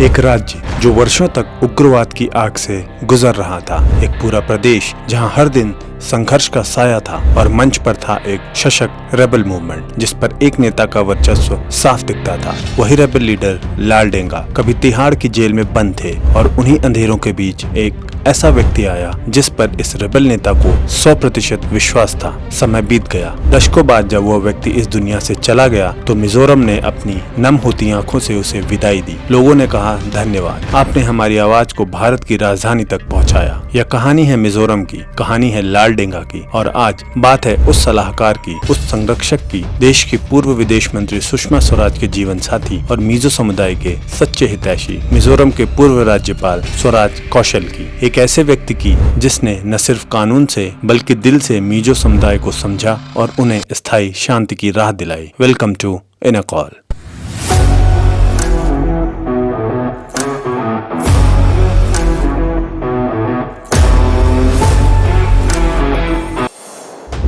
एक राज्य जो वर्षों तक उग्रवाद की आग से गुजर रहा था, एक पूरा प्रदेश जहां हर दिन संघर्ष का साया था और मंच पर था एक सशक्त रेबल मूवमेंट जिस पर एक नेता का वर्चस्व साफ दिखता था। वही रेबल लीडर लाल डेंगा कभी तिहाड़ की जेल में बंद थे और उन्हीं अंधेरों के बीच एक ऐसा व्यक्ति आया जिस पर इस रेबल नेता को 100% विश्वास था। समय बीत गया। दशकों बाद जब वह व्यक्ति इस दुनिया से चला गया तो मिजोरम ने अपनी नम होती आंखों से उसे विदाई दी। लोगों ने कहा, धन्यवाद, आपने हमारी आवाज को भारत की राजधानी तक पहुंचाया। यह कहानी है मिजोरम की, कहानी है लाल डेंगा की और आज बात है उस सलाहकार की, उस संरक्षक की, देश की पूर्व विदेश मंत्री सुषमा स्वराज के जीवन साथी और मिजो समुदाय के सच्चे हितैषी मिजोरम के पूर्व राज्यपाल स्वराज कौशल की। एक ऐसे व्यक्ति की जिसने न सिर्फ कानून से बल्कि दिल से मिजो समुदाय को समझा और उन्हें स्थायी शांति की राह दिलाई। Welcome to in a call.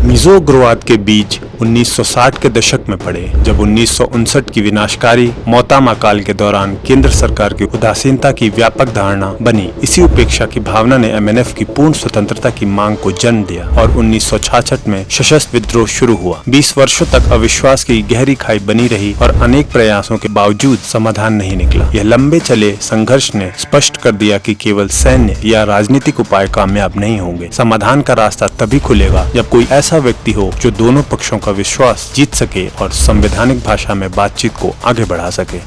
Mizo उग्रवाद के बीच 1960 के दशक में पड़े जब 1959 की विनाशकारी मौतम अकाल के दौरान केंद्र सरकार की उदासीनता की व्यापक धारणा बनी। इसी उपेक्षा की भावना ने एमएनएफ की पूर्ण स्वतंत्रता की मांग को जन्म दिया और 1966 में सशस्त्र विद्रोह शुरू हुआ। 20 वर्षों तक अविश्वास की गहरी खाई बनी रही और अनेक प्रयासों के बावजूद समाधान नहीं निकला। यह लंबे चले संघर्ष ने स्पष्ट कर दिया कि केवल सैन्य या राजनीतिक उपाय कामयाब नहीं होंगे। समाधान का रास्ता तभी खुलेगा जब कोई ऐसा व्यक्ति हो जो दोनों पक्षों का विश्वास जीत सके और संवैधानिक भाषा में बातचीत को आगे बढ़ा सके।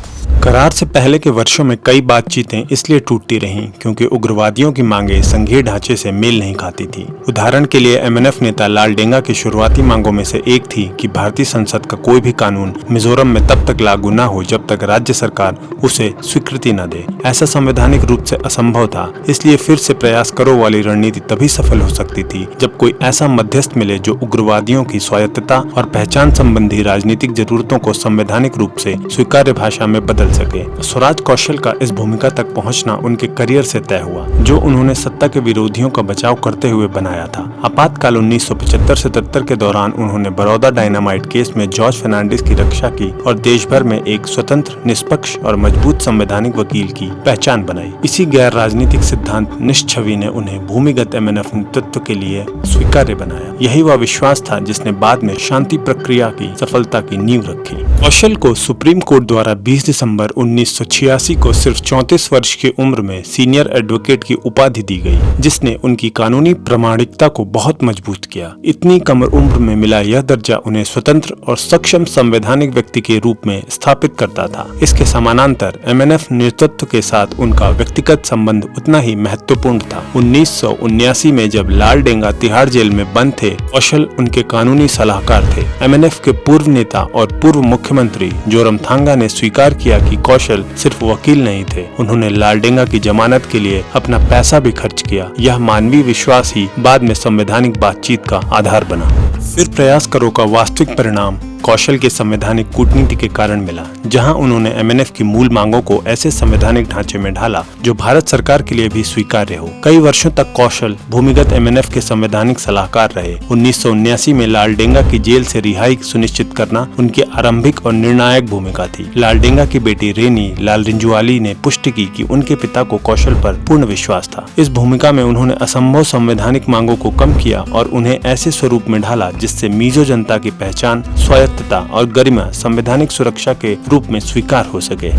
करार से पहले के वर्षों में कई बातचीतें इसलिए टूटती रहीं क्योंकि उग्रवादियों की मांगें संघीय ढांचे से मेल नहीं खाती थी। उदाहरण के लिए एमएनएफ नेता लाल डेंगा की शुरुआती मांगों में से एक थी कि भारतीय संसद का कोई भी कानून मिजोरम में तब तक लागू न हो जब तक राज्य सरकार उसे स्वीकृति न दे। ऐसा संवैधानिक रूप से असंभव था, इसलिए फिर से प्रयास करो वाली रणनीति तभी सफल हो सकती थी जब कोई ऐसा मध्यस्थ मिले जो उग्रवादियों की स्वायत्तता और पहचान संबंधी राजनीतिक जरूरतों को संवैधानिक रूप से स्वीकार्य भाषा में बदल सके। स्वराज कौशल का इस भूमिका तक पहुंचना उनके करियर से तय हुआ जो उन्होंने सत्ता के विरोधियों का बचाव करते हुए बनाया था। आपातकाल 1975-77 के दौरान उन्होंने बड़ौदा डायनामाइट केस में जॉर्ज फर्नांडिस की रक्षा की और देश भर में एक स्वतंत्र, निष्पक्ष और मजबूत संवैधानिक वकील की पहचान बनाई। इसी गैर राजनीतिक सिद्धांत निष्छवि ने उन्हें भूमिगत एमएनएफ नेतृत्व के लिए स्वीकार्य बनाया। यही वह विश्वास था जिसने बाद में शांति प्रक्रिया की सफलता की नींव रखी। कौशल को सुप्रीम कोर्ट द्वारा 20 दिसंबर 1986 को सिर्फ 34 वर्ष की उम्र में सीनियर एडवोकेट की उपाधि दी गई, जिसने उनकी कानूनी प्रामाणिकता को बहुत मजबूत किया। इतनी कम उम्र में मिला यह दर्जा उन्हें स्वतंत्र और सक्षम संवैधानिक व्यक्ति के रूप में स्थापित करता था। इसके समानांतर एमएनएफ नेतृत्व के साथ उनका व्यक्तिगत संबंध उतना ही महत्वपूर्ण था। 1979 में जब लाल डेंगा तिहाड़ जेल में बंद थे, कौशल उनके कानूनी सलाहकार थे। एमएनएफ के पूर्व नेता और पूर्व मुख्यमंत्री जोरमथांगा ने स्वीकार किया कि कौशल सिर्फ वकील नहीं थे, उन्होंने लाल डेंगा की जमानत के लिए अपना पैसा भी खर्च किया। यह मानवीय विश्वास ही बाद में संवैधानिक बातचीत का आधार बना। फिर प्रयास करो का वास्तविक परिणाम कौशल के संवैधानिक कूटनीति के कारण मिला, जहां उन्होंने एमएनएफ की मूल मांगों को ऐसे संवैधानिक ढांचे में ढाला जो भारत सरकार के लिए भी स्वीकार्य हो। कई वर्षों तक कौशल भूमिगत एमएनएफ के संवैधानिक सलाहकार रहे। 1979 में लाल डेंगा की जेल से रिहाई सुनिश्चित करना उनकी आरंभिक और निर्णायक भूमिका थी। लाल डेंगा की बेटी रेनी लाल रिंजुआली ने पुष्टि की कि उनके पिता को कौशल पर पूर्ण विश्वास था। इस भूमिका में उन्होंने असंभव संवैधानिक मांगों को कम किया और उन्हें ऐसे स्वरूप में ढाला जिससे मिजो जनता की पहचान, स्वायत्तता और गरिमा संवैधानिक सुरक्षा के रूप में स्वीकार हो सके।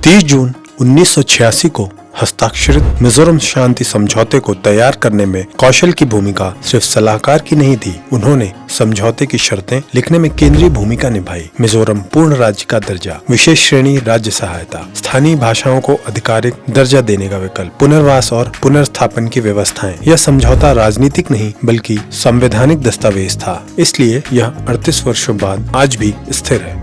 30 जून 1986 को हस्ताक्षरित मिजोरम शांति समझौते को तैयार करने में कौशल की भूमिका सिर्फ सलाहकार की नहीं थी। उन्होंने समझौते की शर्तें लिखने में केंद्रीय भूमिका निभाई। मिजोरम पूर्ण राज्य का दर्जा, विशेष श्रेणी राज्य सहायता, स्थानीय भाषाओं को आधिकारिक दर्जा देने का विकल्प, पुनर्वास और पुनर्स्थापन की व्यवस्थाएं। यह समझौता राजनीतिक नहीं बल्कि संवैधानिक दस्तावेज था, इसलिए यह 38 वर्षों बाद आज भी स्थिर है।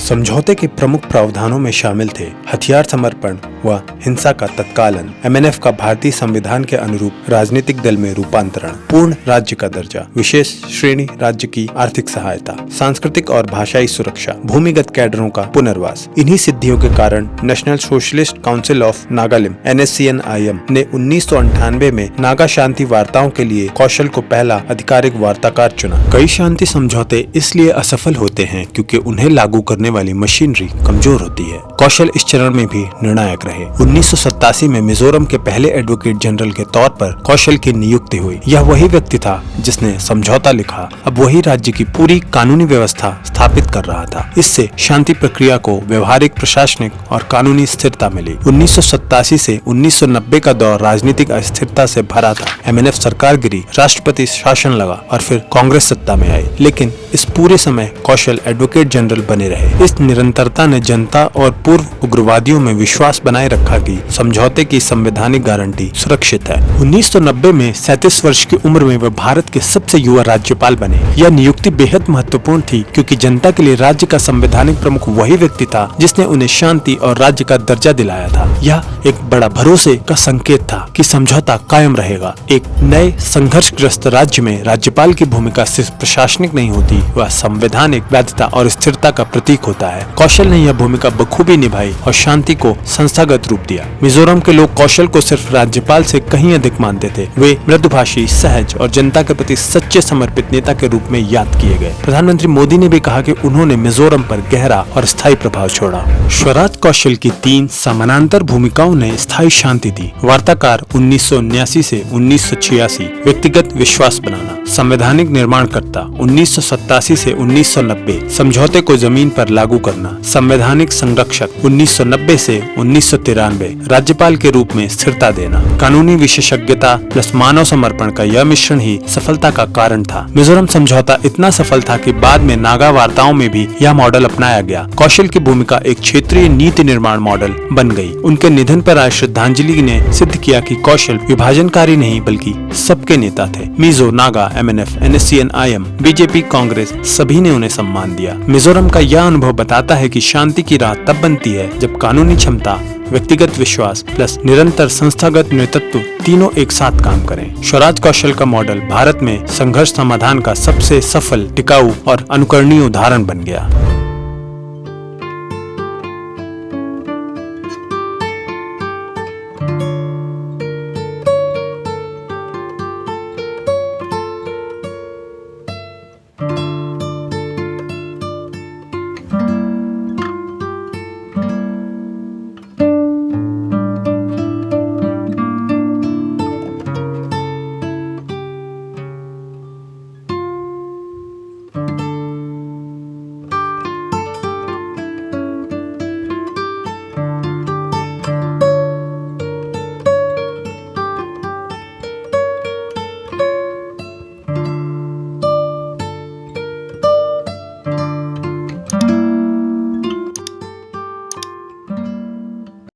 समझौते के प्रमुख प्रावधानों में शामिल थे हथियार समर्पण व हिंसा का तत्कालन, एमएनएफ का भारतीय संविधान के अनुरूप राजनीतिक दल में रूपांतरण, पूर्ण राज्य का दर्जा, विशेष श्रेणी राज्य की आर्थिक सहायता, सांस्कृतिक और भाषाई सुरक्षा, भूमिगत कैडरों का पुनर्वास। इन्हीं सिद्धियों के कारण national socialist council of Nagaland (NSCNIM) ने 1998 में नागा शांति वार्ताओं के लिए कौशल को पहला आधिकारिक वार्ताकार चुना। कई शांति समझौते इसलिए असफल होते हैं क्योंकि उन्हें लागू करने करने वाली मशीनरी कमजोर होती है। कौशल इस चरण में भी निर्णायक रहे। 1987 में मिजोरम के पहले एडवोकेट जनरल के तौर पर कौशल की नियुक्ति हुई। यह वही व्यक्ति था जिसने समझौता लिखा। अब वही राज्य की पूरी कानूनी व्यवस्था स्थापित कर रहा था। इससे शांति प्रक्रिया को व्यवहारिक, प्रशासनिक और कानूनी स्थिरता मिली। 1987 से 1990 का दौर राजनीतिक अस्थिरता से भरा था। MNF सरकार गिरी, राष्ट्रपति शासन लगा और फिर कांग्रेस सत्ता में आई। लेकिन इस पूरे समय कौशल एडवोकेट जनरल बने रहे। इस निरंतरता ने जनता और पूर्व उग्रवादियों में विश्वास बनाए रखा कि समझौते की संवैधानिक गारंटी सुरक्षित है। 1990 में 37 वर्ष की उम्र में वह भारत के सबसे युवा राज्यपाल बने। यह नियुक्ति बेहद महत्वपूर्ण थी क्योंकि जनता के लिए राज्य का संवैधानिक प्रमुख वही व्यक्ति था जिसने उन्हें शांति और राज्य का दर्जा दिलाया था। यह एक बड़ा भरोसे का संकेत था कि समझौता कायम रहेगा। एक नए संघर्षग्रस्त राज्य में राज्यपाल की भूमिका सिर्फ प्रशासनिक नहीं होती, वह संवैधानिक वैधता और स्थिरता का प्रतीक होता है। कौशल ने यह भूमिका बखूबी निभाई और शांति को संस्थागत रूप दिया। मिजोरम के लोग कौशल को सिर्फ राज्यपाल से कहीं अधिक मानते थे। वे मृदुभाषी, सहज और जनता के प्रति सच्चे समर्पित नेता के रूप में याद किए गए। प्रधानमंत्री मोदी ने भी कहा कि उन्होंने मिजोरम पर गहरा और स्थायी प्रभाव छोड़ा। स्वराज कौशल की 3 समानांतर भूमिकाओं ने स्थायी शांति दी। वार्ताकार 1979 से 1986, व्यक्तिगत विश्वास बनाना। संवैधानिक निर्माणकर्ता 1987 से 1990, समझौते को जमीन पर लागू करना। संवैधानिक संरक्षक 1990 से 1993, राज्यपाल के रूप में स्थिरता देना। कानूनी विशेषज्ञता प्लस मानव समर्पण का यह मिश्रण ही सफलता का कारण था। मिजोरम समझौता इतना सफल था कि बाद में नागा वार्ताओं में भी यह मॉडल अपनाया गया। कौशल की भूमिका एक क्षेत्रीय नीति निर्माण मॉडल बन गई। उनके निधन पर आए श्रद्धांजलि ने सिद्ध किया कि कौशल विभाजनकारी नहीं बल्कि सबके नेता थे। Mizo, Naga, MNF, NSC, IM, BJP, Congress सभी ने उन्हें सम्मान दिया। मिजोरम का यह अनुभव बताता है कि शांति की राह तब बनती है जब कानूनी क्षमता, व्यक्तिगत विश्वास प्लस निरंतर संस्थागत नेतृत्व तीनों एक साथ काम करें। स्वराज कौशल का मॉडल भारत में संघर्ष समाधान का सबसे सफल, टिकाऊ और अनुकरणीय उदाहरण बन गया।